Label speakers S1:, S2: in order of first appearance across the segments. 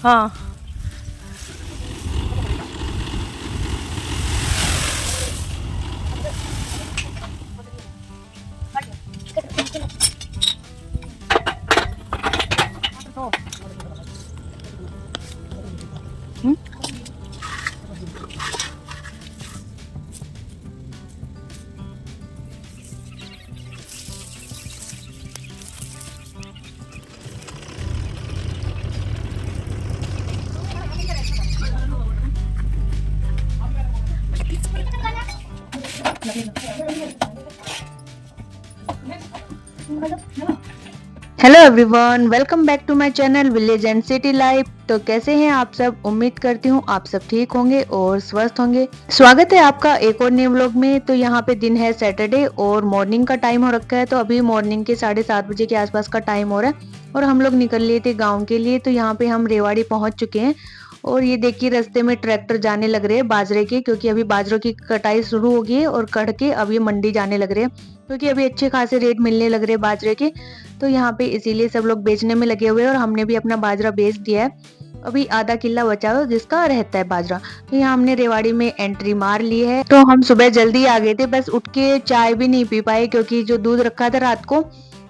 S1: हाँ hello everyone, welcome back to my channel village and city life. तो कैसे हैं आप सब? उम्मीद करती हूँ आप सब ठीक होंगे और स्वस्थ होंगे। स्वागत है आपका एक और नए व्लॉग में। तो यहाँ पे दिन है सैटरडे और मॉर्निंग का टाइम हो रखा है। तो अभी मॉर्निंग के 7:30 बजे के आसपास का टाइम हो रहा है और हम लोग निकल लिए थे गाँव के लिए। तो यहाँ पे हम रेवाड़ी पहुंच चुके हैं और ये देखिए रास्ते में ट्रैक्टर जाने लग रहे हैं बाजरे के, क्योंकि अभी बाजरों की कटाई शुरू हो गई है और कट के अब ये मंडी जाने लग रहे हैं, क्योंकि अभी अच्छे खासे रेट मिलने लग रहे हैं बाजरे के। तो यहाँ पे इसीलिए सब लोग बेचने में लगे हुए हैं और हमने भी अपना बाजरा बेच दिया है। अभी आधा किला बचा हुआ जिसका रहता है बाजरा। तो यहाँ हमने रेवाड़ी में एंट्री मार ली है। तो हम सुबह जल्दी आ गए थे, बस उठ के चाय भी नहीं पी पाए, क्योंकि जो दूध रखा था रात को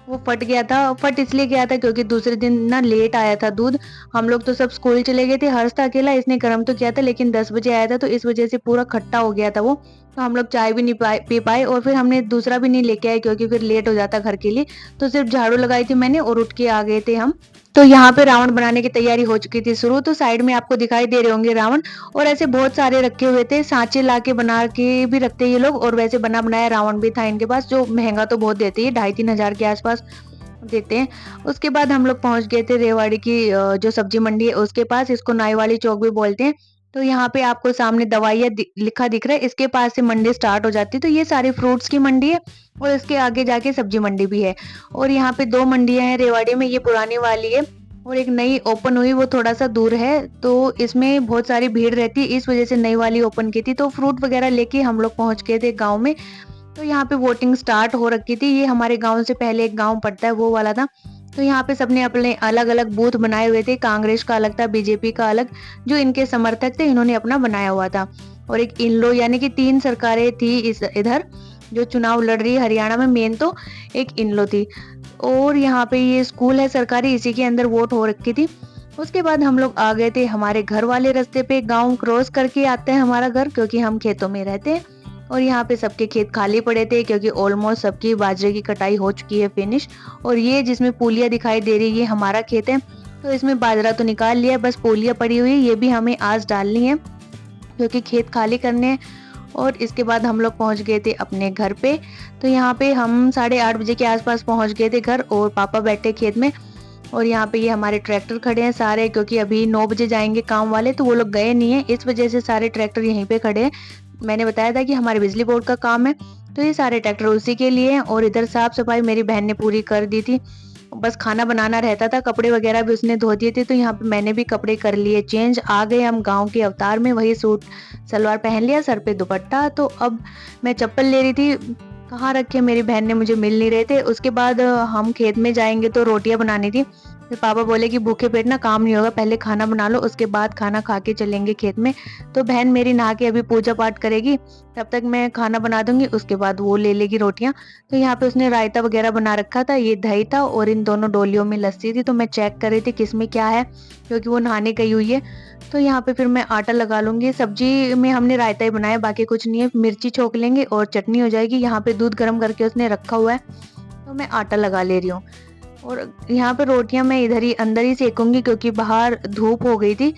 S1: वो फट गया था। फट इसलिए गया था क्योंकि दूसरे दिन ना लेट आया था दूध। हम लोग तो सब स्कूल चले गए थे, हर्ष था अकेला, इसने गर्म तो किया था लेकिन 10 बजे आया था, तो इस वजह से पूरा खट्टा हो गया था वो। तो हम लोग चाय भी नहीं पी पाए और फिर हमने दूसरा भी नहीं लेके आए क्योंकि फिर लेट हो जाता घर के लिए। तो सिर्फ झाड़ू लगाई थी मैंने और उठ के आ गए थे हम। तो यहाँ पे रावण बनाने की तैयारी हो चुकी थी शुरू। तो साइड में आपको दिखाई दे रहे होंगे रावण, और ऐसे बहुत सारे रखे हुए थे, सांचे ला के बना के भी रखते हैं ये लोग, और वैसे बना बनाया रावण भी था इनके पास, जो महंगा तो बहुत देते हैं, 2,500-3,000 के आसपास देते हैं। उसके बाद हम लोग पहुंच गए थे रेवाड़ी की जो सब्जी मंडी है उसके पास, इसको नाईवाली चौक भी बोलते हैं। तो यहाँ पे आपको सामने दवाइयाँ लिखा दिख रहा है, इसके पास से मंडी स्टार्ट हो जाती है। तो ये सारी फ्रूट्स की मंडी है और इसके आगे जाके सब्जी मंडी भी है। और यहाँ पे 2 मंडियां हैं रेवाड़ी में, ये पुरानी वाली है और एक नई ओपन हुई, वो थोड़ा सा दूर है। तो इसमें बहुत सारी भीड़ रहती है, इस वजह से नई वाली ओपन की थी। तो फ्रूट वगैरह लेके हम लोग पहुंच गए थे गाँव में। तो यहाँ पे वोटिंग स्टार्ट हो रखी थी। ये हमारे गांव से पहले एक गांव पड़ता है वो वाला था। तो यहाँ पे सबने अपने अलग अलग बूथ बनाए हुए थे, कांग्रेस का अलग था, बीजेपी का अलग, जो इनके समर्थक थे इन्होंने अपना बनाया हुआ था। और एक इनलो यानी कि 3 सरकारें थी इस इधर जो चुनाव लड़ रही है हरियाणा में, मेन तो एक इनलो थी। और यहाँ पे ये स्कूल है सरकारी, इसी के अंदर वोट हो रखी थी। उसके बाद हम लोग आ गए थे हमारे घर वाले रास्ते पे, गांव क्रॉस करके आते हैं हमारा घर, क्योंकि हम खेतों में रहते हैं। और यहाँ पे सबके खेत खाली पड़े थे क्योंकि ऑलमोस्ट सबकी बाजरे की कटाई हो चुकी है फिनिश। और ये जिसमें पूलिया दिखाई दे रही है ये हमारा खेत है। तो इसमें बाजरा तो निकाल लिया, बस पूलिया पड़ी हुई है, ये भी हमें आज डालनी है क्योंकि खेत खाली करने हैं। और इसके बाद हम लोग पहुंच गए थे अपने घर पे। तो यहाँ पे हम 8:30 बजे के आसपास पहुंच गए थे घर, और पापा बैठे खेत में। और यहाँ पे ये हमारे ट्रैक्टर खड़े हैं सारे, क्योंकि अभी 9 बजे जाएंगे काम वाले, तो वो लोग गए नहीं है, इस वजह से सारे ट्रैक्टर यहीं पे खड़े हैं। मैंने बताया था कि हमारे बिजली बोर्ड का काम है, तो ये सारे ट्रैक्टर उसी के लिए हैं। और इधर साफ सफाई मेरी बहन ने पूरी कर दी थी, बस खाना बनाना रहता था, कपड़े वगैरह भी उसने धो दिए थे। तो यहाँ पे मैंने भी कपड़े कर लिए चेंज। आ गए हम गाँव के अवतार में, वही सूट सलवार पहन लिया, सर पे दुपट्टा। तो अब मैं चप्पल ले रही थी, कहाँ रखे मेरी बहन ने, मुझे मिल नहीं रहे थे। उसके बाद हम खेत में जाएंगे तो रोटियां बनानी थी। फिर पापा बोले कि भूखे पेट ना काम नहीं होगा, पहले खाना बना लो, उसके बाद खाना खा के चलेंगे खेत में। तो बहन मेरी नहा के अभी पूजा पाठ करेगी, तब तक मैं खाना बना दूंगी, उसके बाद वो ले लेगी रोटियां। तो यहाँ पे उसने रायता वगैरह बना रखा था, ये दही था और इन दोनों डोलियों में लस्सी थी। तो मैं चेक कर रही थी किसमें क्या है, क्योंकि वो नहाने गई हुई है। तो यहाँ पे फिर मैं आटा लगा लूंगी। सब्जी में हमने रायता ही बनाया, बाकी कुछ नहीं है, मिर्ची छोक लेंगे और चटनी हो जाएगी। यहाँ पे दूध गर्म करके उसने रखा हुआ है, तो मैं आटा लगा ले रही हूँ। और यहाँ पे रोटियां मैं इधर ही अंदर ही सेकूंगी, क्योंकि बाहर धूप हो गई थी।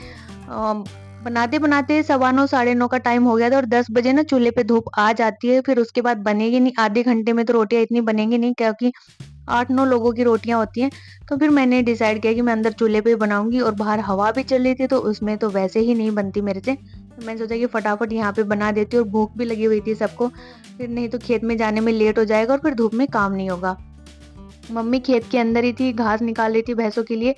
S1: बनाते बनाते 9:15 9:30 का टाइम हो गया था, और 10 बजे ना चूल्हे पे धूप आ जाती है, फिर उसके बाद बनेगी नहीं, आधे घंटे में तो रोटियां इतनी बनेंगी नहीं, क्योंकि 8-9 लोगों की रोटियां होती हैं। तो फिर मैंने डिसाइड किया कि मैं अंदर चूल्हे पे बनाऊंगी, और बाहर हवा भी चल रही थी तो उसमें तो वैसे ही नहीं बनती मेरे से। तो मैंने सोचा कि फटाफट यहाँ पे बना देती हूँ, और भूख भी लगी हुई थी सबको, फिर नहीं तो खेत में जाने में लेट हो जाएगा और फिर धूप में काम नहीं होगा। मम्मी खेत के अंदर ही थी, घास निकाल रही थी भैंसों के लिए,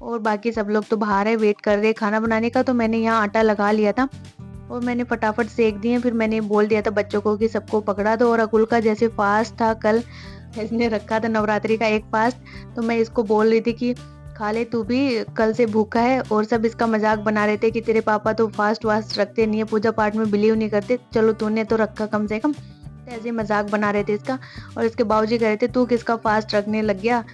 S1: और बाकी सब लोग तो बाहर है, वेट कर रहे खाना बनाने का। तो मैंने यहाँ आटा लगा लिया था। और मैंने फटाफट सेक दिए। फिर मैंने बोल दिया था बच्चों को कि सबको पकड़ा दो, और अकुल का जैसे फास्ट था, कल इसने रखा था नवरात्रि का एक फास्ट, तो मैं इसको बोल रही थी कि खा ले तू भी, कल से भूखा है। और सब इसका मजाक बना रहे थे कि तेरे पापा तो फास्ट वास्ट रखते नहीं है, पूजा पाठ में बिलीव नहीं करते, चलो तूने तो रखा कम से कम। तो ऐसे मजाक बना रहे थे इसका। और इसके बाबूजी कह रहे थे तू किसका फास्ट रखने लग गया।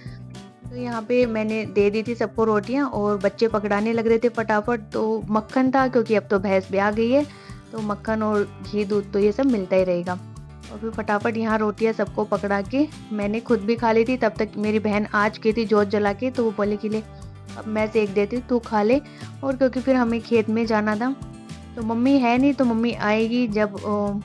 S1: तो यहाँ पे मैंने दे दी थी सबको रोटियां, और बच्चे पकड़ाने लग रहे थे फटाफट। तो मक्खन था, क्योंकि अब तो भैंस भी आ गई है, तो मक्खन और घी दूध तो ये सब मिलता ही रहेगा। और फिर फटाफट यहाँ रोटियां सबको पकड़ा के मैंने खुद भी खा ली थी। तब तक मेरी बहन आ चुकी थी जोत जला के, तो वो बोले कि ले अब मैं सेक देती हूँ, तू खा ले। और क्योंकि फिर हमें खेत में जाना था, तो मम्मी है नहीं, तो मम्मी आएगी जब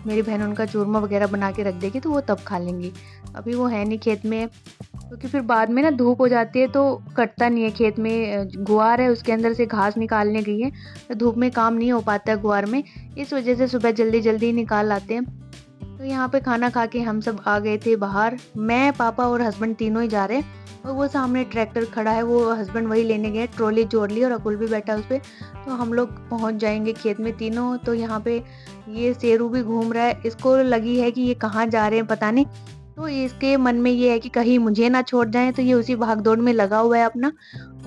S1: मेरी बहन उनका चूरमा वगैरह बना के रख देगी, तो वो तब खा लेंगी। अभी वो है नहीं खेत में, क्योंकि फिर बाद में ना धूप हो जाती है तो कटता नहीं है। खेत में गुआर है, उसके अंदर से घास निकालने गई है, तो धूप में काम नहीं हो पाता है गुआर में, इस वजह से सुबह जल्दी जल्दी निकाल लाते हैं। तो यहाँ पे खाना खा के हम सब आ गए थे बाहर, मैं पापा और हस्बैंड तीनों ही जा रहे हैं। और वो सामने ट्रैक्टर खड़ा है, वो हस्बैंड वही लेने गए, ट्रॉली जोड़ ली और अकुल भी बैठा उस पर। तो हम लोग पहुँच जाएंगे खेत में तीनों। तो यहाँ पे ये शेरू भी घूम रहा है, इसको लगी है कि ये कहाँ जा रहे हैं पता नहीं, तो इसके मन में ये है कि कहीं मुझे ना छोड़ जाए, तो ये उसी भागदौड़ में लगा हुआ है अपना।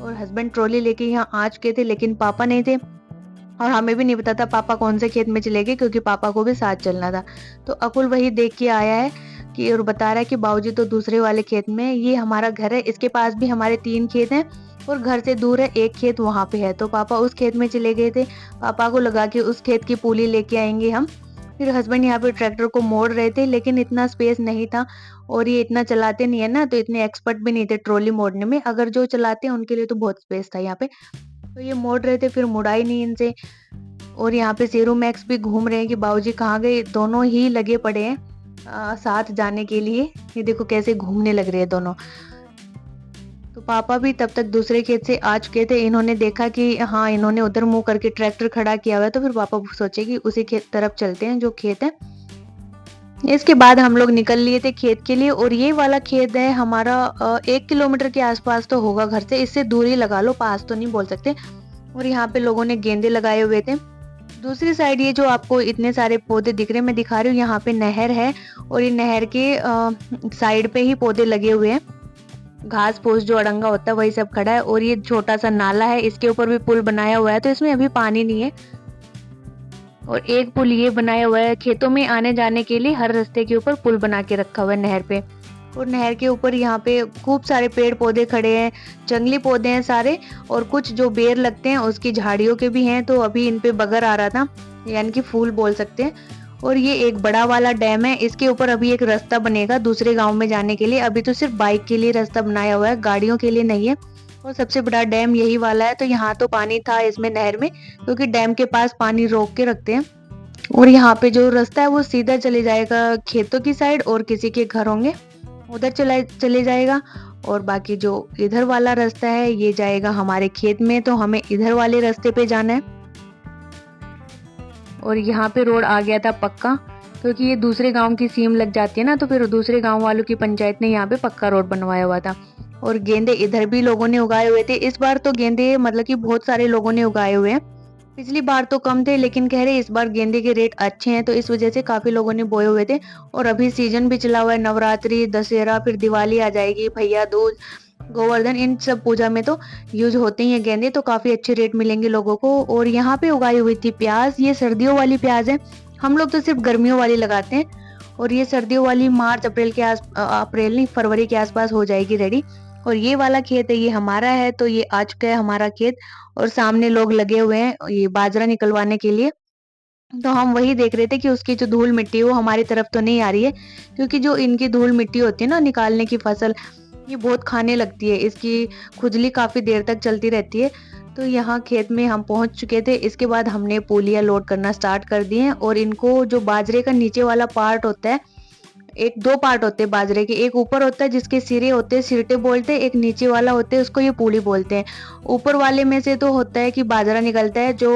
S1: और हस्बैंड ट्रॉली लेके यहाँ आ चुके थे, लेकिन पापा नहीं थे, और हमें भी नहीं पता था पापा कौन से खेत में चले गए, क्योंकि पापा को भी साथ चलना था। तो अकुल वही देख के आया है कि, और बता रहा है कि बाबूजी तो दूसरे वाले खेत में, ये हमारा घर है, इसके पास भी हमारे 3 खेत हैं, और घर से दूर है एक खेत वहां पे है। तो पापा उस खेत में चले गए थे, पापा को लगा कि उस खेत की पूली लेके आएंगे हम। फिर हस्बैंड यहाँ पे ट्रैक्टर को मोड़ रहे थे, लेकिन इतना स्पेस नहीं था, और ये इतना चलाते नहीं है ना, तो इतने एक्सपर्ट भी नहीं थे ट्रॉली मोड़ने में। अगर जो चलाते हैं उनके लिए तो बहुत स्पेस था यहाँ पे। तो ये मोड़ रहे थे, फिर मुड़ा ही नहीं इनसे। और यहाँ पे शेरू मैक्स भी घूम रहे हैं कि बाबूजी कहाँ गए, दोनों ही लगे पड़े हैं साथ जाने के लिए। ये देखो कैसे घूमने लग रहे हैं दोनों। तो पापा भी तब तक दूसरे खेत से आ चुके थे, इन्होंने देखा कि हाँ इन्होंने उधर मुंह करके ट्रैक्टर खड़ा किया हुआ है, तो फिर पापा सोचे कि उसी खेत तरफ चलते हैं जो खेत है। इसके बाद हम लोग निकल लिए थे खेत के लिए, और ये वाला खेत है हमारा 1 किलोमीटर के आसपास तो होगा घर से, इससे दूरी लगा लो, पास तो नहीं बोल सकते। और यहाँ पे लोगों ने गेंदे लगाए हुए थे। दूसरी साइड ये जो आपको इतने सारे पौधे दिख रहे हैं, मैं दिखा रही हूँ, यहाँ पे नहर है, और ये नहर के साइड पे ही पौधे लगे हुए हैं। घास फूस जो अड़ंगा होता है वही सब खड़ा है, और ये छोटा सा नाला है, इसके ऊपर भी पुल बनाया हुआ है, तो इसमें अभी पानी नहीं है। और एक पुल ये बनाया हुआ है खेतों में आने जाने के लिए, हर रास्ते के ऊपर पुल बना के रखा हुआ है नहर पे। और नहर के ऊपर यहाँ पे खूब सारे पेड़ पौधे खड़े हैं, जंगली पौधे हैं सारे, और कुछ जो बेर लगते हैं उसकी झाड़ियों के भी हैं। तो अभी इन पे बगर आ रहा था, यानी कि फूल बोल सकते हैं। और ये एक बड़ा वाला डैम है, इसके ऊपर अभी एक रास्ता बनेगा दूसरे गांव में जाने के लिए। अभी तो सिर्फ बाइक के लिए रास्ता बनाया हुआ है, गाड़ियों के लिए नहीं है। और सबसे बड़ा डैम यही वाला है। तो यहाँ तो पानी था इसमें नहर में, क्योंकि डैम के पास पानी रोक के रखते हैं। और यहाँ पे जो रास्ता है वो सीधा चले जाएगा खेतों की साइड, और किसी के घर होंगे उधर चले जाएगा। और बाकी जो इधर वाला रास्ता है ये जाएगा हमारे खेत में, तो हमें इधर वाले रास्ते पे जाना है। और यहाँ पे रोड आ गया था पक्का, क्योंकि ये दूसरे गांव की सीम लग जाती है ना, तो फिर दूसरे गांव वालों की पंचायत ने यहाँ पे पक्का रोड बनवाया हुआ था। और गेंदे इधर भी लोगों ने उगाए हुए थे, इस बार तो गेंदे मतलब कि बहुत सारे लोगों ने उगाए हुए हैं। पिछली बार तो कम थे, लेकिन कह रहे इस बार गेंदे के रेट अच्छे हैं, तो इस वजह से काफी लोगों ने बोए हुए थे। और अभी सीजन भी चला हुआ है, नवरात्रि, दशहरा, फिर दिवाली आ जाएगी, भैया दूज, गोवर्धन, इन सब पूजा में तो यूज होते ही हैं गेंदे, तो काफी अच्छे रेट मिलेंगे लोगों को। और यहाँ पे उगाई हुई थी प्याज, ये सर्दियों वाली प्याज है, हम लोग तो सिर्फ गर्मियों वाली लगाते हैं। और ये सर्दियों वाली मार्च अप्रैल के अप्रैल नहीं, फरवरी के आसपास हो जाएगी रेडी। और ये वाला खेत है ये हमारा है, तो ये आ चुका है हमारा खेत। और सामने लोग लगे हुए हैं ये बाजरा निकलवाने के लिए। तो हम वही देख रहे थे कि उसकी जो धूल मिट्टी है वो हमारी तरफ तो नहीं आ रही है, क्योंकि जो इनकी धूल मिट्टी होती है ना निकालने की फसल, ये बहुत खाने लगती है, इसकी खुजली काफी देर तक चलती रहती है। तो यहाँ खेत में हम पहुंच चुके थे, इसके बाद हमने पोलिया लोड करना स्टार्ट कर दिए। और इनको जो बाजरे का नीचे वाला पार्ट होता है, एक दो पार्ट होते हैं बाजरे के, एक ऊपर होता है जिसके सिरे होते हैं सिरटे बोलते हैं, एक नीचे वाला होता है उसको ये पूली बोलते हैं। ऊपर वाले में से तो होता है कि बाजरा निकलता है जो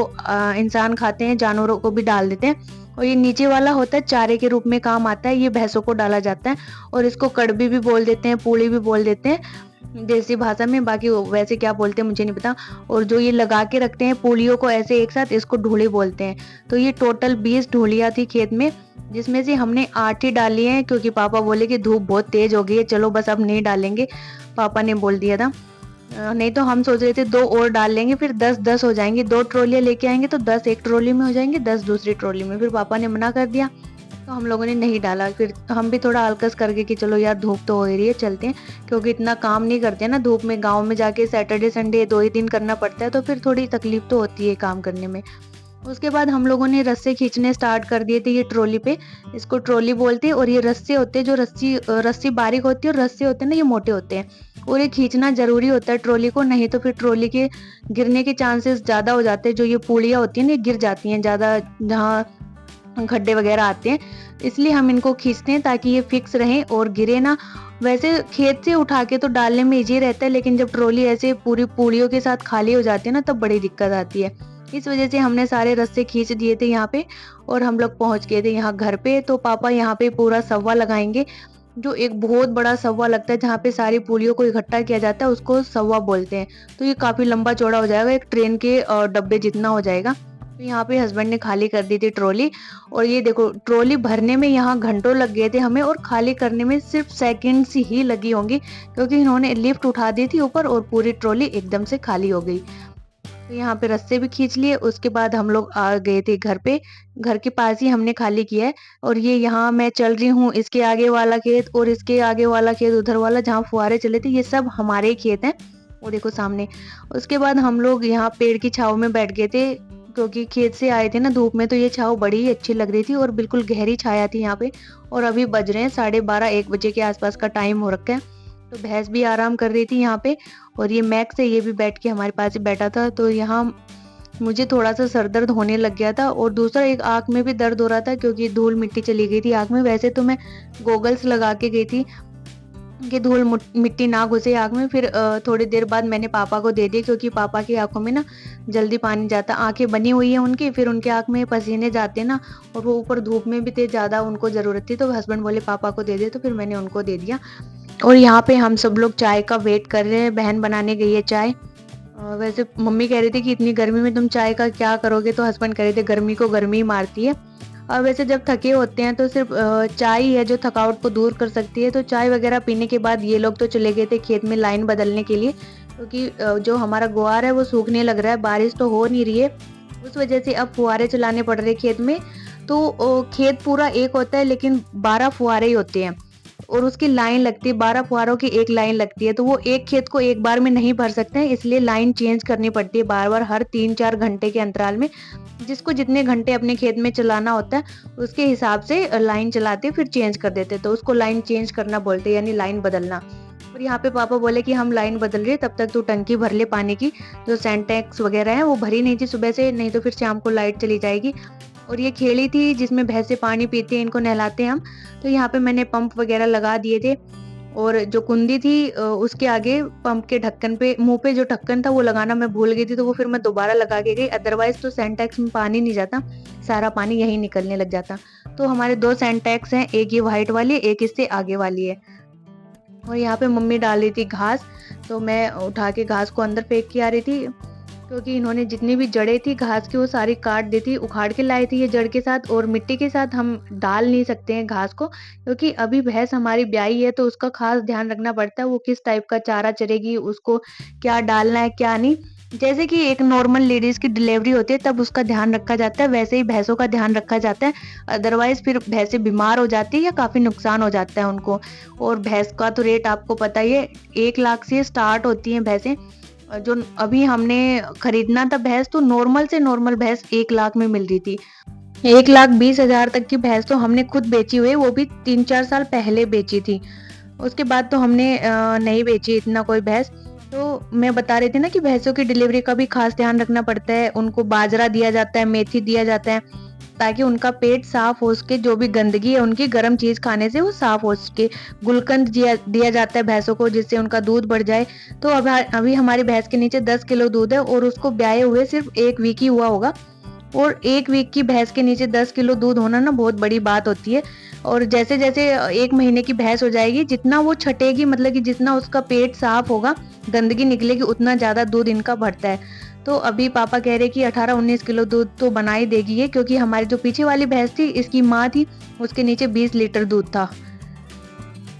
S1: इंसान खाते हैं, जानवरों को भी डाल देते हैं। और ये नीचे वाला होता है चारे के रूप में काम आता है, ये भैंसों को डाला जाता है। और इसको कड़बी भी बोल देते हैं, पूली भी बोल देते हैं। देसी भाषा में, बाकी वो वैसे क्या बोलते हैं मुझे नहीं पता। और जो ये लगा के रखते हैं पूलियों को ऐसे एक साथ, इसको ढोली बोलते हैं। तो ये टोटल 20 ढोलियाँ थी खेत में, जिसमें से हमने 8 ही डाली हैं, क्योंकि पापा बोले कि धूप बहुत तेज हो गई है, चलो बस अब नहीं डालेंगे, पापा ने बोल दिया था। नहीं तो हम सोच रहे थे 2 और डाल लेंगे, फिर 10-10 हो जाएंगे, 2 ट्रॉलियाँ लेके आएंगे तो 10 एक ट्रॉली में हो जाएंगे, 10 दूसरी ट्रॉली में। फिर पापा ने मना कर दिया, तो हम लोगों ने नहीं डाला। फिर हम भी थोड़ा आलकस करके कि चलो यार धूप तो हो ही रही है, चलते हैं, क्योंकि इतना काम नहीं करते ना धूप में। गाँव में जाके सैटरडे संडे 2 ही दिन करना पड़ता है, तो फिर थोड़ी तकलीफ तो होती है काम करने में। उसके बाद हम लोगों ने रस्से खींचने स्टार्ट कर दिए थे ये ट्रॉली पे। इसको ट्रॉली बोलते हैं, और ये रस्से होते हैं, जो रस्सी बारीक होती है, और रस्से होते हैं ना ये मोटे होते हैं, और ये खींचना जरूरी होता है ट्रॉली को, नहीं तो फिर ट्रॉली के गिरने के चांसेस ज्यादा हो जाते हैं। जो ये पुड़िया होती है ना, ये गिर जाती हैं ज्यादा, जहाँ खड्डे वगैरह आते हैं, इसलिए हम इनको खींचते हैं ताकि ये फिक्स रहे और गिरे ना। वैसे खेत से उठा के तो डालने में इजी रहता है, लेकिन जब ट्रॉली ऐसे पूरी पूड़ियों के साथ खाली हो जाती है ना, तब बड़ी दिक्कत आती है। इस वजह से हमने सारे रस्से खींच दिए थे यहाँ पे, और हम लोग पहुंच गए थे यहाँ घर पे। तो पापा यहाँ पे पूरा सव्वा लगाएंगे, जो एक बहुत बड़ा सव्वा लगता है, जहाँ पे सारी पूलियों को इकट्ठा किया जाता है, उसको सव्वा बोलते हैं। तो ये काफी लंबा चौड़ा हो जाएगा, एक ट्रेन के डब्बे जितना हो जाएगा। तो यहाँ पे हस्बैंड ने खाली कर दी थी ट्रॉली, और ये देखो ट्रॉली भरने में यहाँ घंटों लग गए थे हमें, और खाली करने में सिर्फ सेकंड्स ही लगी होंगी, क्योंकि इन्होंने लिफ्ट उठा दी थी ऊपर और पूरी ट्रॉली एकदम से खाली हो गई। तो यहाँ पे रस्से भी खींच लिए। उसके बाद हम लोग आ गए थे घर पे, घर के पास ही हमने खाली किया है। और ये यहाँ मैं चल रही हूँ, इसके आगे वाला खेत और इसके आगे वाला खेत, उधर वाला जहाँ फुहारे चले थे, ये सब हमारे ही खेत हैं, वो देखो सामने। उसके बाद हम लोग यहाँ पेड़ की छाव में बैठ गए थे, क्योंकि खेत से आए थे ना धूप में, तो ये छाव बड़ी ही अच्छी लग रही थी और बिल्कुल गहरी छाया थी यहाँ पे। और अभी बज रहे हैं 12:30-1 बजे के आसपास का टाइम हो रखा है। तो भैंस भी आराम कर रही थी यहाँ पे, और ये मैक्स है, ये भी बैठ के हमारे पास ही बैठा था। तो यहाँ मुझे थोड़ा सा सर दर्द होने लग गया था, और दूसरा एक आंख में भी दर्द हो रहा था, क्योंकि धूल मिट्टी चली गई थी आंख में। वैसे तो मैं गोगल्स लगा के गई थी कि धूल मिट्टी ना घुसे आंख में। फिर थोड़ी देर बाद मैंने पापा को दे दिए, क्योंकि पापा की आंखों में ना जल्दी पानी जाता, आंखें बनी हुई है उनकी, फिर उनके आंख में पसीने जाते ना, और वो ऊपर धूप में भी थे, ज्यादा उनको जरूरत थी। तो हस्बैंड बोले पापा को दे दे, तो फिर मैंने उनको दे दिया। और यहाँ पे हम सब लोग चाय का वेट कर रहे हैं, बहन बनाने गई है चाय। वैसे मम्मी कह रही थी कि इतनी गर्मी में तुम चाय का क्या करोगे, तो हस्बैंड कह रहे थे गर्मी को गर्मी ही मारती है। और वैसे जब थके होते हैं तो सिर्फ चाय ही है जो थकावट को दूर कर सकती है। तो चाय वगैरह पीने के बाद ये लोग तो चले गए थे खेत में लाइन बदलने के लिए, क्योंकि जो हमारा गुआर है वो सूखने लग रहा है, बारिश तो हो नहीं रही है, उस वजह से अब फुहारे चलाने पड़ रहे खेत में। तो खेत पूरा एक होता है, लेकिन 12 फुहारे ही होते हैं, और उसकी लाइन लगती है, 12 फुहारों की एक लाइन लगती है। तो वो एक खेत को एक बार में नहीं भर सकते हैं, इसलिए लाइन चेंज करनी पड़ती है बार बार, हर 3-4 घंटे के अंतराल में। जिसको जितने घंटे अपने खेत में चलाना होता है, उसके हिसाब से लाइन चलाते फिर चेंज कर देते, तो उसको लाइन चेंज करना बोलते हैं, यानी लाइन बदलना। और यहाँ पे पापा बोले कि हम लाइन बदल रहे, तब तक तू टंकी भर ले पानी की। जो सेंटेक्स वगैरह है वो भरी नहीं थी सुबह से, नहीं तो फिर शाम को लाइट चली जाएगी। और ये खेली थी जिसमें भैंसे पानी पीती हैं, इनको नहलाते हैं हम। तो यहाँ पे मैंने पंप वगैरह लगा दिए थे, और जो कुंडी थी उसके आगे पंप के ढक्कन पे, मुंह पे जो ढक्कन था वो लगाना मैं भूल गई थी, तो वो फिर मैं दोबारा लगा के गई। अदरवाइज तो सेंटेक्स में पानी नहीं जाता, सारा पानी यही निकलने लग जाता। तो हमारे 2 सेंटेक्स हैं, एक ये व्हाइट वाली, एक इससे आगे वाली है। और यहाँ पे मम्मी डाल रही थी घास, तो मैं उठा के घास को अंदर फेंक के आ रही थी, क्योंकि इन्होंने जितनी भी जड़ें थी घास की वो सारी काट दी थी, उखाड़ के लाई थी ये जड़ के साथ। और मिट्टी के साथ हम डाल नहीं सकते हैं घास को, क्योंकि अभी भैंस हमारी ब्याई है, तो उसका खास ध्यान रखना पड़ता है, वो किस टाइप का चारा चरेगी, उसको क्या डालना है क्या नहीं। जैसे कि एक नॉर्मल लेडीज की डिलीवरी होती है तब उसका ध्यान रखा जाता है, वैसे ही भैंसों का ध्यान रखा जाता है। अदरवाइज फिर भैंसें बीमार हो जाती है या काफी नुकसान हो जाता है उनको। और भैंस का तो रेट आपको पता ही है, 1 लाख से स्टार्ट होती है भैंसें। जो अभी हमने खरीदना था भैंस, तो नॉर्मल से नॉर्मल भैंस 1 लाख में मिल रही थी। 1,20,000 तक की भैंस तो हमने खुद बेची हुई है, वो भी 3-4 साल पहले बेची थी। उसके बाद तो हमने नहीं बेची इतना कोई भैंस। तो मैं बता रही थी ना कि भैंसों की डिलीवरी का भी खास ध्यान रखना पड़ता है, उनको बाजरा दिया जाता है, मेथी दिया जाता है, ताकि उनका पेट साफ हो सके, जो भी गंदगी है उनकी गर्म चीज खाने से वो साफ हो सके। गुलकंद दिया जाता है भैंसों को, जिससे उनका दूध बढ़ जाए। तो अभी हमारी भैंस के नीचे 10 किलो दूध है, और उसको ब्याए हुए सिर्फ 1 वीक ही हुआ होगा। और 1 वीक की भैंस के नीचे 10 किलो दूध होना ना बहुत बड़ी बात होती है। और जैसे-जैसे 1 महीने की भैंस हो जाएगी, जितना वो छटेगी मतलब कि जितना उसका पेट साफ होगा, गंदगी निकलेगी, उतना ज़्यादा दूध इनका बढ़ता है। तो अभी पापा कह रहे हैं कि 18-19 किलो दूध तो बना ही देगी ये, क्योंकि हमारी जो पीछे वाली भैंस थी, इसकी माँ थी, उसके नीचे 20 लीटर दूध था।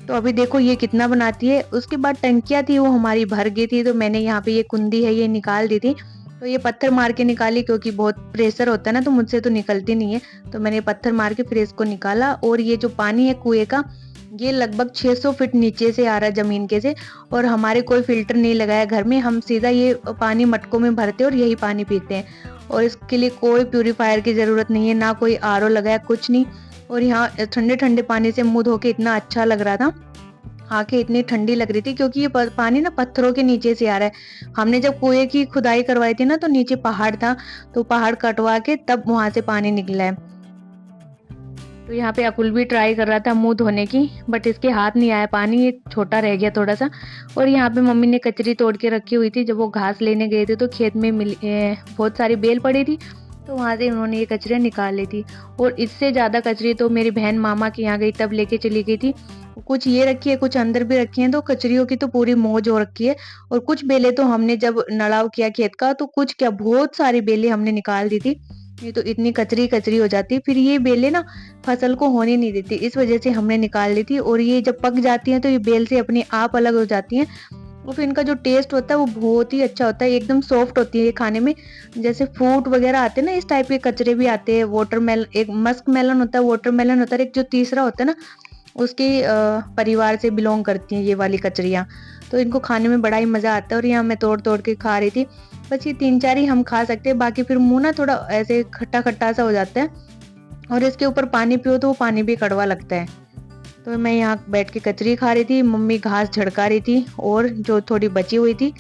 S1: तो अभी देखो ये कितना बनाती है। उसके बाद टंकियाँ थी वो हमारी भर गई थी, तो मैंने यहाँ पे ये कुंडी है ये निकाल दी थी। तो ये पत्थर मार के निकाली, क्योंकि बहुत प्रेशर होता है ना, तो मुझसे तो निकलती नहीं है। तो मैंने पत्थर मार के फिर इसको निकाला। और ये जो पानी है कुएं का, ये लगभग 600 फीट नीचे से आ रहा है जमीन के से। और हमारे कोई फिल्टर नहीं लगाया घर में, हम सीधा ये पानी मटकों में भरते और यही पानी पीते हैं। और इसके लिए कोई प्यूरीफायर की जरूरत नहीं है, ना कोई आरओ लगाया, कुछ नहीं। और यहाँ ठंडे ठंडे पानी से मुंह धो के इतना अच्छा लग रहा था, आंखें इतनी ठंडी लग रही थी, क्योंकि ये पानी ना पत्थरों के नीचे से आ रहा है। हमने जब कुएं की खुदाई करवाई थी ना, तो नीचे पहाड़ था, तो पहाड़ कटवा के तब वहां से पानी निकला है। तो यहाँ पे अकुल भी ट्राई कर रहा था मुंह धोने की, बट इसके हाथ नहीं आया, पानी ये छोटा रह गया थोड़ा सा। और यहाँ पे मम्मी ने कचरी तोड़ के रखी हुई थी, जब वो घास लेने गए थे तो खेत में बहुत सारी बेल पड़ी थी, तो वहां से उन्होंने ये कचरियाँ निकाल ली थी। और इससे ज्यादा कचरी तो मेरी बहन मामा के यहाँ गई तब लेके चली गई थी। कुछ ये रखी है, कुछ अंदर भी रखी है, तो कचरियों की तो पूरी मौज हो रखी है। और कुछ बेलें तो हमने जब नड़ाव किया खेत का, तो कुछ क्या बहुत सारी बेलें हमने निकाल दी थी। ये तो इतनी कचरी कचरी हो जाती, फिर ये बेलें ना फसल को होने नहीं देती, इस वजह से हमने निकाल ली थी। और ये जब पक जाती हैं तो ये बेल से अपने आप अलग हो जाती हैं। और फिर इनका जो टेस्ट होता है वो बहुत ही अच्छा होता है, एकदम सॉफ्ट होती है ये खाने में। जैसे फ्रूट वगैरह आते हैं ना, इस टाइप के कचरे भी आते हैं। वाटरमेलन, एक मस्क मेलन होता है, वाटरमेलन होता है, एक जो तीसरा होता है ना, उसके परिवार से बिलोंग करती हैं ये वाली कचरियाँ। तो इनको खाने में बड़ा ही मज़ा आता है। और यहाँ मैं तोड़ तोड़ के खा रही थी। बस ये 3-4 ही हम खा सकते हैं, बाकी फिर मुँह ना थोड़ा ऐसे खट्टा-खट्टा सा हो जाता है। और इसके ऊपर पानी पियो तो वो पानी भी कड़वा लगता है। तो मैं यहाँ बैठ के कचरी खा रही थी, मम्मी घास झड़का रही थी और जो थोड़ी बची हुई थी।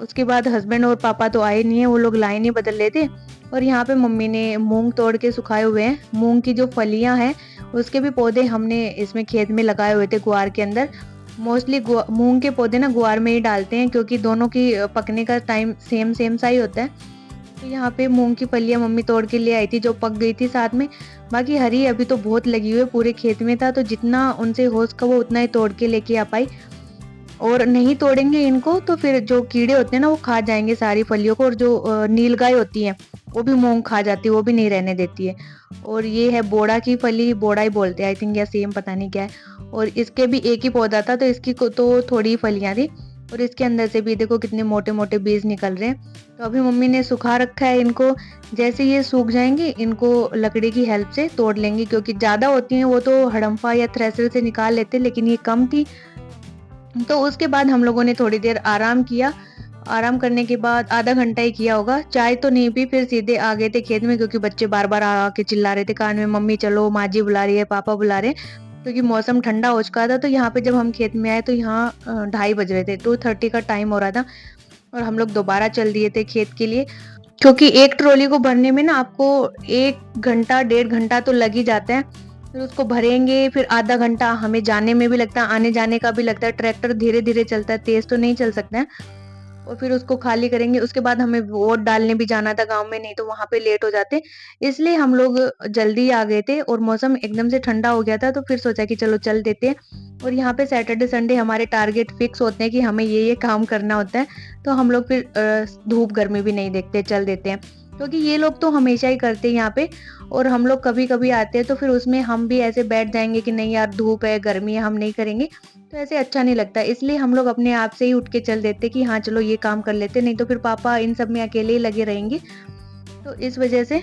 S1: उसके बाद हस्बैंड और पापा तो आए नहीं है, वो लोग लाइन ही बदल रहे थे। और यहाँ पे मम्मी ने मूंग तोड़ के सुखाए हुए हैं। मूंग की जो फलियां हैं उसके भी पौधे हमने इसमें खेत में लगाए हुए थे गुआर के अंदर। मोस्टली मूंग के पौधे ना गुआर में ही डालते हैं, क्योंकि दोनों की पकने का टाइम सेम सेम सा ही होता है। तो यहाँ पे मूंग की फलियां मम्मी तोड़ के ले आई थी, जो पक गई थी साथ में। बाकी हरी अभी तो बहुत लगी हुई है, पूरे खेत में था, तो जितना उनसे हो सका वो उतना ही तोड़ के लेके आ पाई। और नहीं तोड़ेंगे इनको तो फिर जो कीड़े होते हैं ना वो खा जाएंगे सारी फलियों को। और जो नीलगाय होती है वो भी मूंग खा जाती है, वो भी नहीं रहने देती है। और ये है बोड़ा की फली, बोड़ा ही बोलते हैं आई थिंक, या सेम पता नहीं क्या है। और इसके भी एक ही पौधा था, तो इसकी तो थोड़ी फलियां थी। और इसके अंदर से भी देखो कितने मोटे मोटे बीज निकल रहे हैं। तो अभी मम्मी ने सुखा रखा है इनको। जैसे ये सूख जाएंगे इनको लकड़ी की हेल्प से तोड़ लेंगे, क्योंकि ज्यादा होती हैं वो तो हड़म्फा या थ्रेशर से निकाल लेते, लेकिन ये कम थी। तो उसके बाद हम लोगों ने थोड़ी देर आराम किया। आराम करने के बाद आधा घंटा ही किया होगा, चाय तो नहीं पी, फिर सीधे आ गए थे खेत में, क्योंकि बच्चे बार बार आके चिल्ला रहे थे कान में, मम्मी चलो, माँ जी बुला रही है, पापा बुला रहे हैं। क्योंकि मौसम ठंडा हो चुका था। तो यहाँ पे जब हम खेत में आए तो यहाँ 2:30 बज रहे थे, 2:30 का टाइम हो रहा था। और हम लोग दोबारा चल दिए थे खेत के लिए, क्योंकि एक ट्रॉली को भरने में ना आपको 1 घंटा 1.5 घंटा तो लग ही जाता है। फिर उसको भरेंगे, फिर आधा घंटा हमें जाने में भी लगता है, आने जाने का भी लगता है। ट्रैक्टर धीरे धीरे चलता है, तेज तो नहीं चल सकता है। और फिर उसको खाली करेंगे। उसके बाद हमें वोट डालने भी जाना था गांव में, नहीं तो वहां पे लेट हो जाते, इसलिए हम लोग जल्दी आ गए थे। और मौसम एकदम से ठंडा हो गया था, तो फिर सोचा कि चलो चल देते हैं। और यहाँ पे सैटरडे संडे हमारे टारगेट फिक्स होते हैं कि हमें ये काम करना होता है। तो हम लोग फिर धूप गर्मी भी नहीं देखते, चल देते हैं, क्योंकि ये लोग तो हमेशा ही करते हैं यहाँ पे। और हम लोग कभी कभी आते हैं, तो फिर उसमें हम भी ऐसे बैठ जाएंगे कि नहीं यार धूप है, गर्मी है, हम नहीं करेंगे, तो ऐसे अच्छा नहीं लगता। इसलिए हम लोग अपने आप से ही उठ के चल देते कि हाँ चलो ये काम कर लेते, नहीं तो फिर पापा इन सब में अकेले ही लगे रहेंगे। तो इस वजह से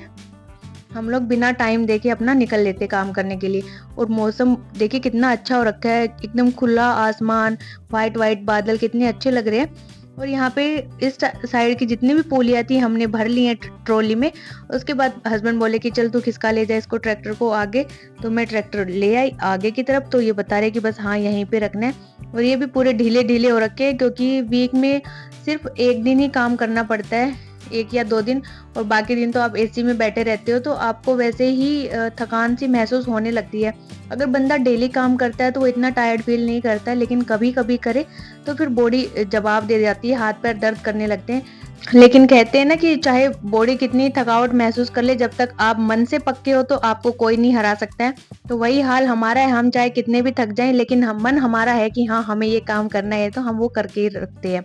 S1: हम लोग बिना टाइम देके अपना निकल लेते काम करने के लिए। और मौसम देखिए कितना अच्छा हो रखा है, एकदम खुला आसमान, व्हाइट व्हाइट बादल कितने अच्छे लग रहे हैं। और यहाँ पे इस साइड की जितनी भी पूलियाँ थी हमने भर ली हैं ट्रॉली में। उसके बाद हस्बैंड बोले कि चल तू खिसका ले जा इसको, ट्रैक्टर को आगे। तो मैं ट्रैक्टर ले आई आगे की तरफ, तो ये बता रहे कि बस हाँ यहीं पे रखना है। और ये भी पूरे ढीले ढीले हो रखे हैं, क्योंकि वीक में सिर्फ एक दिन ही काम करना पड़ता है, 1 या 2 दिन, और बाकी दिन तो आप एसी में बैठे रहते हो, तो आपको वैसे ही थकान सी महसूस होने लगती है। अगर बंदा डेली काम करता है तो वो इतना टायर्ड फील नहीं करता है, लेकिन कभी-कभी करे तो फिर बॉडी जवाब दे जाती है, हाथ-पैर दर्द करने लगते हैं। लेकिन कहते हैं ना कि चाहे बॉडी कितनी थकावट महसूस कर ले, जब तक आप मन से पक्के हो तो आपको कोई नहीं हरा सकता है। तो वही हाल हमारा है, हम चाहे कितने भी थक जाएँ, लेकिन हम मन हमारा है कि हाँ, हमें ये काम करना है, तो हम वो करके ही रखते हैं।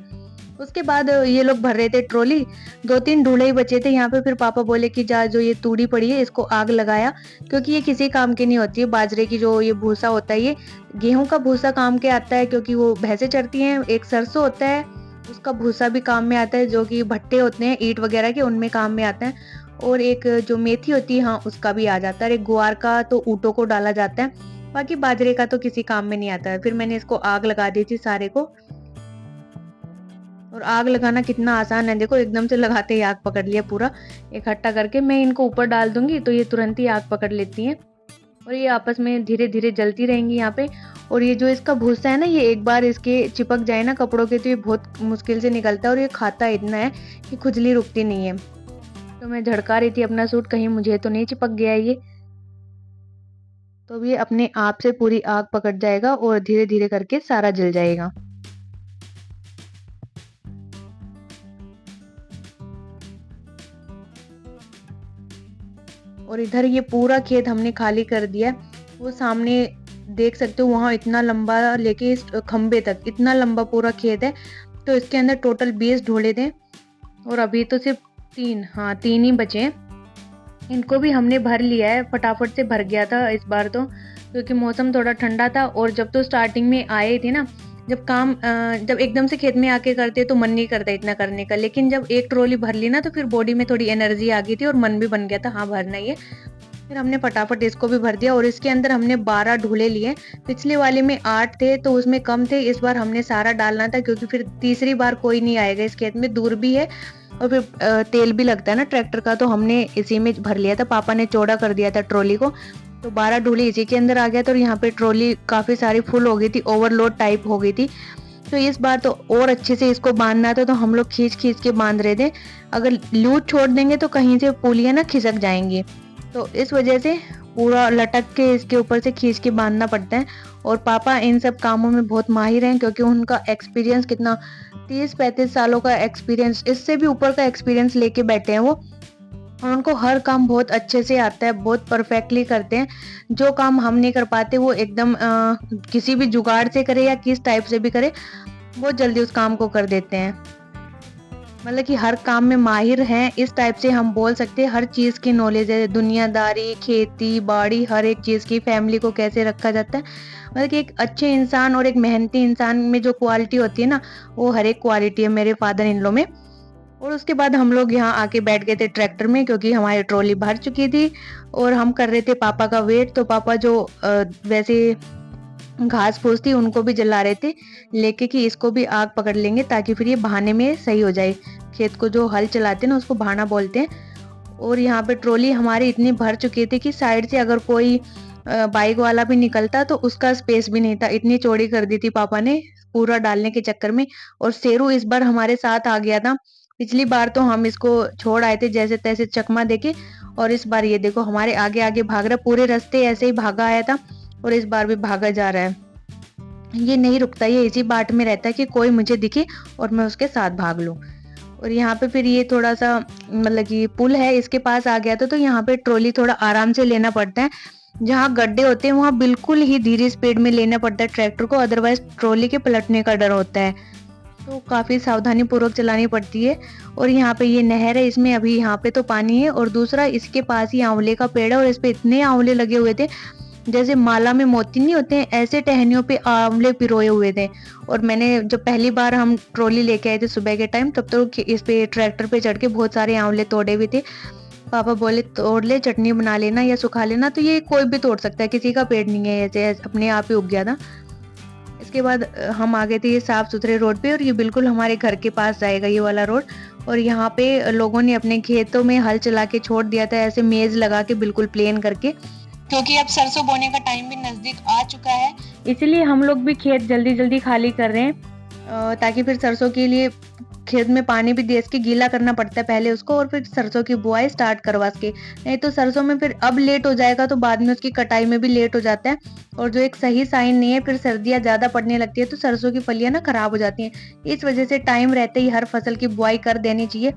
S1: उसके बाद ये लोग भर रहे थे ट्रॉली, 2-3 ढूले ही बचे थे यहाँ पे। फिर पापा बोले कि जा जो ये तूड़ी पड़ी है इसको आग लगाया, क्योंकि ये किसी काम की नहीं होती है। बाजरे की जो ये भूसा होता है, ये गेहूँ का भूसा काम के आता है, क्योंकि वो भैंसें चरती हैं। एक सरसों होता है, उसका भूसा भी काम में आता है, जो कि भट्टे होते हैं ईंट वगैरह के, उनमें काम में आता है। और एक जो मेथी होती है, हाँ, उसका भी आ जाता है। और एक ग्वार का तो ऊँटों को डाला जाता है, बाकी बाजरे का तो किसी काम में नहीं आता है। फिर मैंने इसको आग लगा दी थी सारे को। और आग लगाना कितना आसान है, देखो एकदम से लगाते ही आग पकड़ लिया पूरा इकट्ठा करके। मैं इनको ऊपर डाल दूंगी तो ये तुरंत ही आग पकड़ लेती हैं, और ये आपस में धीरे धीरे जलती रहेंगी यहाँ पे। और ये जो इसका भूसा है ना, ये एक बार इसके चिपक जाए ना कपड़ों के तो ये बहुत मुश्किल से निकलता है, और ये खाता इतना है कि खुजली रुकती नहीं है। तो मैं झड़का रही थी अपना सूट, कहीं मुझे तो नहीं चिपक गया ये। तो अब ये अपने आप से पूरी आग पकड़ जाएगा और धीरे धीरे करके सारा जल जाएगा। और इधर ये पूरा खेत हमने खाली कर दिया। वो सामने देख सकते हो, वहाँ इतना लंबा लेके इस खंबे तक इतना लंबा पूरा खेत है। तो इसके अंदर टोटल 20 ढोले थे, और अभी तो सिर्फ 3, हाँ 3 ही बचे हैं। इनको भी हमने भर लिया है, फटाफट से भर गया था इस बार तो, क्योंकि मौसम थोड़ा ठंडा था। और जब तो स्टार्टिंग में आए थे ना, जब एकदम से खेत में आके करते तो मन नहीं करता इतना करने का, लेकिन जब एक ट्रॉली भर ली ना तो फिर बॉडी में थोड़ी एनर्जी आ गई थी और मन भी बन गया था, हाँ भरना ही है। फिर हमने फटाफट इसको भी भर दिया, और इसके अंदर हमने 12 ढूले लिए। पिछले वाले में 8 थे तो उसमें कम थे, इस बार हमने सारा डालना था, क्योंकि फिर तीसरी बार कोई नहीं आएगा इस खेत में, दूर भी है और फिर तेल भी लगता है ना ट्रैक्टर का, तो हमने इसी में भर लिया था। पापा ने चौड़ा कर दिया था ट्रॉली को, तो 12 ढूले इसी के अंदर आ गया था। और यहाँ पे ट्रॉली काफी सारी फुल हो गई थी, ओवरलोड टाइप हो गई थी। तो इस बार तो और अच्छे से इसको बांधना था, तो हम लोग खींच खींच के बांध रहे थे। अगर लूज छोड़ देंगे तो कहीं से पुलियां ना खिसक जाएंगी, तो इस वजह से पूरा लटक के इसके ऊपर से खींच के बांधना पड़ता है। और पापा इन सब कामों में बहुत माहिर हैं, क्योंकि उनका एक्सपीरियंस कितना 30-35 सालों का एक्सपीरियंस, इससे भी ऊपर का एक्सपीरियंस लेके बैठे हैं वो। और उनको हर काम बहुत अच्छे से आता है, बहुत परफेक्टली करते हैं। जो काम हम नहीं कर पाते वो एकदम किसी भी जुगाड़ से करे या किस टाइप से भी करे, बहुत जल्दी उस काम को कर देते हैं। मतलब कि हर काम में माहिर हैं, इस टाइप से हम बोल सकते हैं। हर चीज की नॉलेज है, दुनियादारी, खेती बाड़ी, हर एक चीज की, फैमिली को कैसे रखा जाता है। मतलब कि एक अच्छे इंसान और एक मेहनती इंसान में जो क्वालिटी होती है ना, वो हर एक क्वालिटी है मेरे फादर इन लॉ में। और उसके बाद हम लोग यहाँ आके बैठ गए थे ट्रैक्टर में, क्योंकि हमारी ट्रॉली भर चुकी थी और हम कर रहे थे पापा का वेट। तो पापा जो वैसे घास फूस थी उनको भी जला रहे थे लेके, कि इसको भी आग पकड़ लेंगे ताकि फिर ये बहाने में सही हो जाए। खेत को जो हल चलाते हैं ना, उसको बहाना बोलते हैं। और यहाँ पे ट्रॉली हमारी इतनी भर चुकी थी कि साइड से अगर कोई बाइक वाला भी निकलता तो उसका स्पेस भी नहीं था, इतनी चौड़ी कर दी थी पापा ने पूरा डालने के चक्कर में। और शेरू इस बार हमारे साथ आ गया था। पिछली बार तो हम इसको छोड़ आए थे जैसे तैसे चकमा देके, और इस बार ये देखो हमारे आगे आगे भाग रहा, पूरे रास्ते ऐसे ही भागा आया था और इस बार भी भागा जा रहा है। ये नहीं रुकता, ये इसी बाट में रहता है कि कोई मुझे दिखे और मैं उसके साथ भाग लूं। और यहाँ पे फिर ये थोड़ा सा मतलब कि पुल है, इसके पास आ गया था, तो यहाँ पे ट्रॉली थोड़ा आराम से लेना पड़ता है। जहाँ गड्ढे होते हैं वहां बिल्कुल ही धीरे स्पीड में लेना पड़ता है ट्रैक्टर को, अदरवाइज ट्रॉली के पलटने का डर होता है। तो काफी सावधानी पूर्वक चलानी पड़ती है। और यहाँ पे ये नहर है, इसमें अभी यहाँ पे तो पानी है, और दूसरा इसके पास ही आंवले का पेड़ है, और इस पे इतने आंवले लगे हुए थे जैसे माला में मोती नहीं होते हैं, ऐसे टहनियों पे आंवले पिरोए हुए थे। और मैंने जब पहली बार हम ट्रॉली लेके आए थे सुबह के टाइम, तब तो इस पे ट्रैक्टर पे चढ़ के बहुत सारे आंवले तोड़े हुए थे। पापा बोले तोड़ ले, चटनी बना लेना या सुखा लेना। तो ये कोई भी तोड़ सकता है, किसी का पेड़ नहीं है, ऐसे अपने आप ही उग गया था। इसके बाद हम आ गए थे ये साफ सुथरे रोड पे, और ये बिल्कुल हमारे घर के पास जाएगा ये वाला रोड। और यहाँ पे लोगों ने अपने खेतों में हल चला के छोड़ दिया था, ऐसे मेज लगा के बिल्कुल प्लेन करके, क्योंकि अब सरसों बोने का टाइम भी नजदीक आ चुका है, इसलिए हम लोग भी खेत जल्दी जल्दी खाली कर रहे हैं। ताकि फिर सरसों के लिए खेत में पानी भी दे के गीला करना पड़ता है पहले उसको, और फिर सरसों की बुआई स्टार्ट करवा के। नहीं तो सरसों में फिर अब लेट हो जाएगा तो बाद में उसकी कटाई में भी लेट हो जाता है, और जो एक सही साइन नहीं है, फिर सर्दियाँ ज़्यादा पड़ने लगती है तो सरसों की फलियाँ ना खराब हो जाती हैं। इस वजह से टाइम रहते ही हर फसल की बुआई कर देनी चाहिए,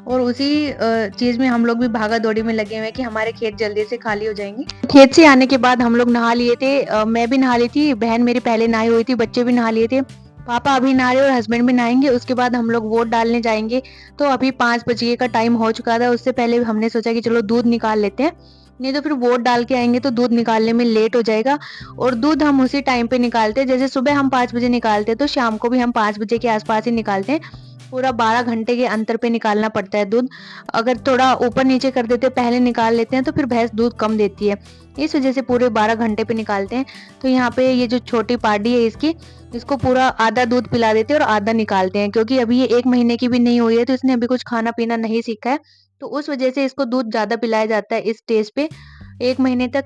S1: और उसी चीज़ में हम लोग भी भागा-दौड़ी में लगे हुए हैं कि हमारे खेत जल्दी से खाली हो जाएँगे। खेत से आने के बाद हम लोग नहा लिए थे, मैं भी नहा ली थी, बहन मेरी पहले नहाई हुई थी, बच्चे भी नहा लिए थे। पापा अभी नहा रहे और हस्बैंड भी नहाएँगे, उसके बाद हम लोग वोट डालने जाएँगे। तो अभी 5 बजे का टाइम हो चुका था, उससे पहले हमने सोचा कि चलो दूध निकाल लेते हैं, नहीं तो फिर वोट डाल के आएँगे तो दूध निकालने में लेट हो जाएगा। और दूध हम उसी टाइम पे निकालते हैं, जैसे सुबह हम 5 बजे निकालते हैं तो शाम को भी हम 5 बजे के आस-पास ही निकालते हैं। पूरा 12 घंटे के अंतर पे निकालना पड़ता है दूध। अगर थोड़ा ऊपर-नीचे कर देते हैं, पहले निकाल लेते हैं तो फिर भैंस दूध कम देती है। इस वजह से पूरे 12 घंटे पे निकालते हैं। तो यहाँ पे ये जो छोटी पार्टी है इसको पूरा आधा दूध पिला देते हैं और आधा निकालते हैं, क्योंकि अभी ये 1 महीने की भी नहीं हुई है तो इसने अभी कुछ खाना-पीना नहीं सीखा है। तो उस वजह से इसको दूध ज़्यादा पिलाया जाता है इस स्टेज पे 1 महीने तक।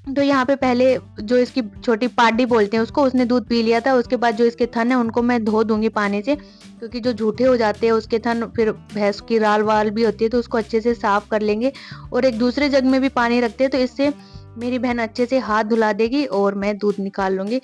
S1: तो यहाँ पे पहले जो इसकी छोटी पाडी बोलते हैं उसको, उसने दूध पी लिया था। उसके बाद जो इसके थन है उनको मैं धो दूँगी पानी से, क्योंकि जो झूठे हो जाते हैं उसके थन, फिर भैंस की राल-वाल भी होती है तो उसको अच्छे से साफ कर लेंगे। और एक दूसरे जग में भी पानी रखते हैं तो इससे मेरी बहन अच्छे से हाथ धुला देगी और मैं दूध निकाल लूँगी।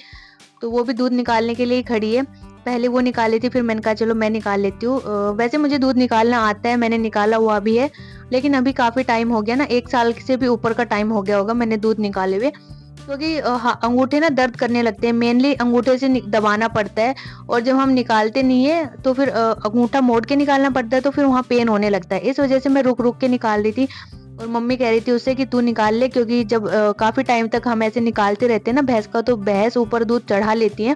S1: तो वो भी दूध निकालने के लिए ही खड़ी है। पहले वो निकाली थी, फिर मैंने कहा चलो मैं निकाल लेती हूँ। वैसे मुझे दूध निकालना आता है, मैंने निकाला हुआ भी है, लेकिन अभी काफ़ी टाइम हो गया ना, 1 साल से भी ऊपर का टाइम हो गया होगा मैंने दूध निकाले हुए। क्योंकि अंगूठे ना दर्द करने लगते हैं, मेनली अंगूठे से दबाना पड़ता है, और जब हम निकालते नहीं है तो फिर अंगूठा मोड़ के निकालना पड़ता है तो फिर वहाँ पेन होने लगता है। इस वजह से मैं रुक-रुक के निकाल रही थी, और मम्मी कह रही थी उससे कि तू निकाल ले, क्योंकि जब काफ़ी टाइम तक हम ऐसे निकालते रहते हैं ना भैंस का, तो भैंस ऊपर दूध चढ़ा लेती हैं,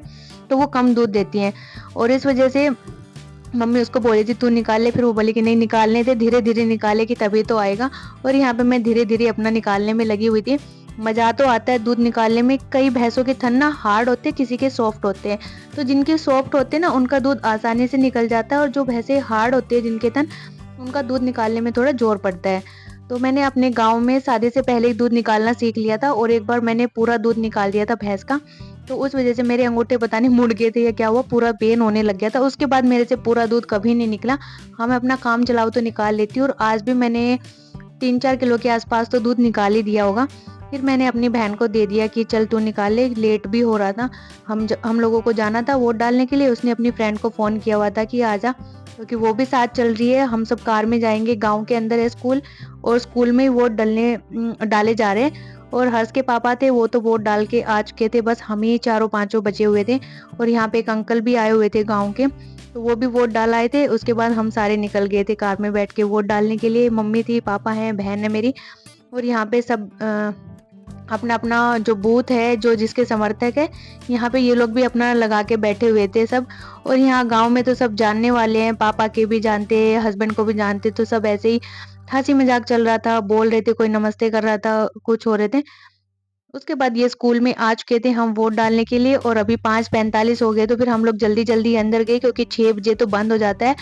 S1: तो वो कम दूध देती हैं। और इस वजह से मम्मी उसको बोली थी तू निकाल ले, फिर वो बोली कि नहीं निकालने दे, धीरे-धीरे निकालेगी तभी तो आएगा। और यहाँ पे मैं धीरे-धीरे अपना निकालने में लगी हुई थी। मज़ा तो आता है दूध निकालने में। कई भैंसों के थन ना हार्ड होते हैं, किसी के सॉफ्ट होते हैं। तो जिनके सॉफ्ट होते हैं ना उनका दूध आसानी से निकल जाता है, और जो भैंसें हार्ड होती है जिनके थन, उनका दूध निकालने में थोड़ा ज़ोर पड़ता है। तो मैंने अपने गाँव में शादी से पहले ही दूध निकालना सीख लिया था, और एक बार मैंने पूरा दूध निकाल दिया था भैंस का। तो उस वज़ह से मेरे अंगूठे पता नहीं मुड़ गए थे या क्या हुआ, पूरा पेन होने लग गया था। उसके बाद मेरे से पूरा दूध कभी नहीं निकला। हाँ, मैं अपना काम चलाऊँ तो निकाल लेती हूँ, और आज भी मैंने 3-4 किलो के आस-पास तो दूध निकाल ही दिया होगा। फिर मैंने अपनी बहन को दे दिया कि चल तू निकाल ले, लेट भी हो रहा था। हम लोगों को जाना था वोट डालने के लिए। उसने अपनी फ्रेंड को फ़ोन किया हुआ था कि आजा, क्योंकि वो भी साथ चल रही है। हम सब कार में जाएँगे, गाँव के अंदर है स्कूल, और स्कूल में ही वोट डाले जा रहे हैं। और हर्ष के पापा थे, वो तो वोट डाल के आ चुके थे, बस हम ही चारों पाँचों बचे हुए थे। और यहाँ पे एक अंकल भी आए हुए थे गाँव के, तो वो भी वोट डाल आए थे। उसके बाद हम सारे निकल गए थे कार में बैठ के वोट डालने के लिए। मम्मी थी, पापा हैं, बहन है मेरी, और यहाँ पे सब अपना-अपना जो बूथ है, जो जिसके समर्थक है, यहाँ पे ये लोग भी अपना लगा के बैठे हुए थे सब। और यहाँ गाँव में तो सब जानने वाले हैं, पापा के भी जानते हैं, हस्बैंड को भी जानते, तो सब ऐसे ही हँसी-मज़ाक चल रहा था, बोल रहे थे, कोई नमस्ते कर रहा था, कुछ हो रहे थे। उसके बाद ये स्कूल में आ चुके थे हम वोट डालने के लिए, और अभी 5:45 हो गए, तो फिर हम लोग जल्दी-जल्दी अंदर गए, क्योंकि 6 बजे तो बंद हो जाता है।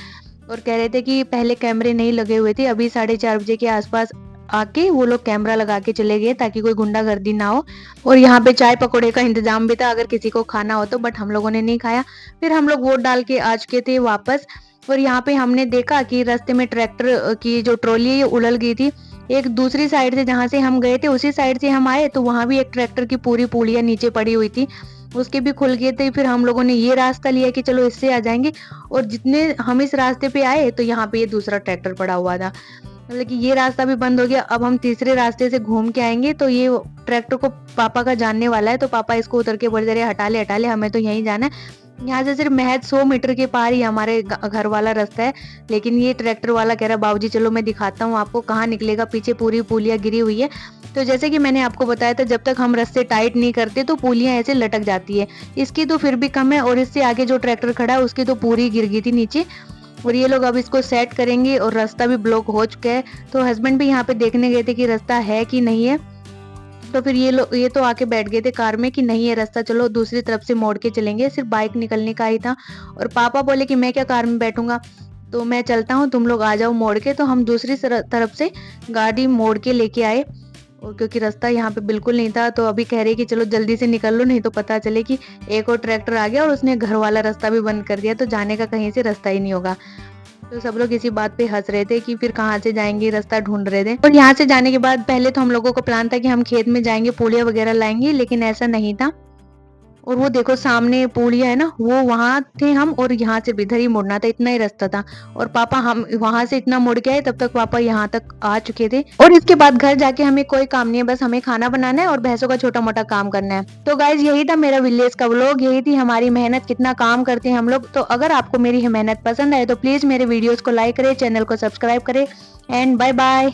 S1: और कह रहे थे कि पहले कैमरे नहीं लगे हुए थे, अभी 4:30 बजे के आसपास आके वो लोग कैमरा लगा के चले गए, ताकि कोई गुंडागर्दी ना हो। और यहाँ पे चाय पकौड़े का इंतजाम भी था अगर किसी को खाना हो तो, बट हम लोगों ने नहीं खाया। फिर हम लोग वोट डाल के आ चुके थे वापस, और यहाँ पे हमने देखा कि रास्ते में ट्रैक्टर की जो ट्रॉली है ये उलट गई थी। एक दूसरी साइड से जहाँ से हम गए थे उसी साइड से हम आए, तो वहाँ भी एक ट्रैक्टर की पूरी पुड़िया नीचे पड़ी हुई थी, उसके भी खुल गए थे। फिर हम लोगों ने ये रास्ता लिया कि चलो इससे आ जाएंगे, और जितने हम इस रास्ते पे आए तो यहाँ पे ये दूसरा ट्रैक्टर पड़ा हुआ था, मतलब कि ये रास्ता भी बंद हो गया। अब हम तीसरे रास्ते से घूम के आएंगे, तो ये ट्रैक्टर को पापा का जानने वाला है, तो पापा इसको उतर के बोल दे रहे हटा ले, हमें तो यहीं जाना है। यहाँ से सिर्फ महज 100 मीटर के पार ही हमारे घर वाला रास्ता है। लेकिन ये ट्रैक्टर वाला कह रहा बाबूजी चलो मैं दिखाता हूँ आपको कहाँ निकलेगा, पीछे पूरी पुलिया गिरी हुई है। तो जैसे कि मैंने आपको बताया था, जब तक हम रास्ते टाइट नहीं करते तो पुलियां ऐसे लटक जाती है। इसकी तो फिर भी कम है, और इससे आगे जो ट्रैक्टर खड़ा है उसकी तो पूरी गिर गई थी नीचे। और ये लोग अब इसको सेट करेंगे, और रास्ता भी ब्लॉक हो चुका है। तो हस्बैंड भी यहाँ पे देखने गए थे कि रास्ता है कि नहीं है। तो फिर ये तो आके बैठ गए थे कार में कि नहीं है रास्ता, चलो दूसरी तरफ से मोड़ के चलेंगे, सिर्फ बाइक निकलने का ही था। और पापा बोले कि मैं क्या कार में बैठूंगा, तो मैं चलता हूँ, तुम लोग आ जाओ मोड़ के। तो हम दूसरी तरफ से गाड़ी मोड़ के लेके आए। और क्योंकि रास्ता यहाँ पे बिल्कुल नहीं था, तो अभी कह रहे कि चलो जल्दी से निकल लो, नहीं तो पता चले कि एक और ट्रैक्टर आ गया और उसने घर वाला रास्ता भी बंद कर दिया, तो जाने का कहीं से रास्ता ही नहीं होगा। तो सब लोग इसी बात पे हंस रहे थे कि फिर कहाँ से जाएंगे, रास्ता ढूंढ रहे थे। और यहाँ से जाने के बाद पहले तो हम लोगों को प्लान था कि हम खेत में जाएंगे, पूड़ियाँ वगैरह लाएंगे, लेकिन ऐसा नहीं था। और वो देखो सामने पूड़िया है ना, वो वहां थे हम, और यहाँ से भी इधर ही मुड़ना था, इतना ही रास्ता था। और पापा हम वहां से इतना मुड़ के आए, तब तक पापा यहाँ तक आ चुके थे। और इसके बाद घर जाके हमें कोई काम नहीं है, बस हमें खाना बनाना है और भैंसों का छोटा मोटा काम करना है। तो गाइज यही था मेरा विलेज का व्लॉग, यही थी हमारी मेहनत, कितना काम करते हैं हम लोग। तो अगर आपको मेरी मेहनत पसंद आए तो प्लीज मेरे वीडियोस को लाइक करें, चैनल को सब्सक्राइब करें, एंड बाय बाय।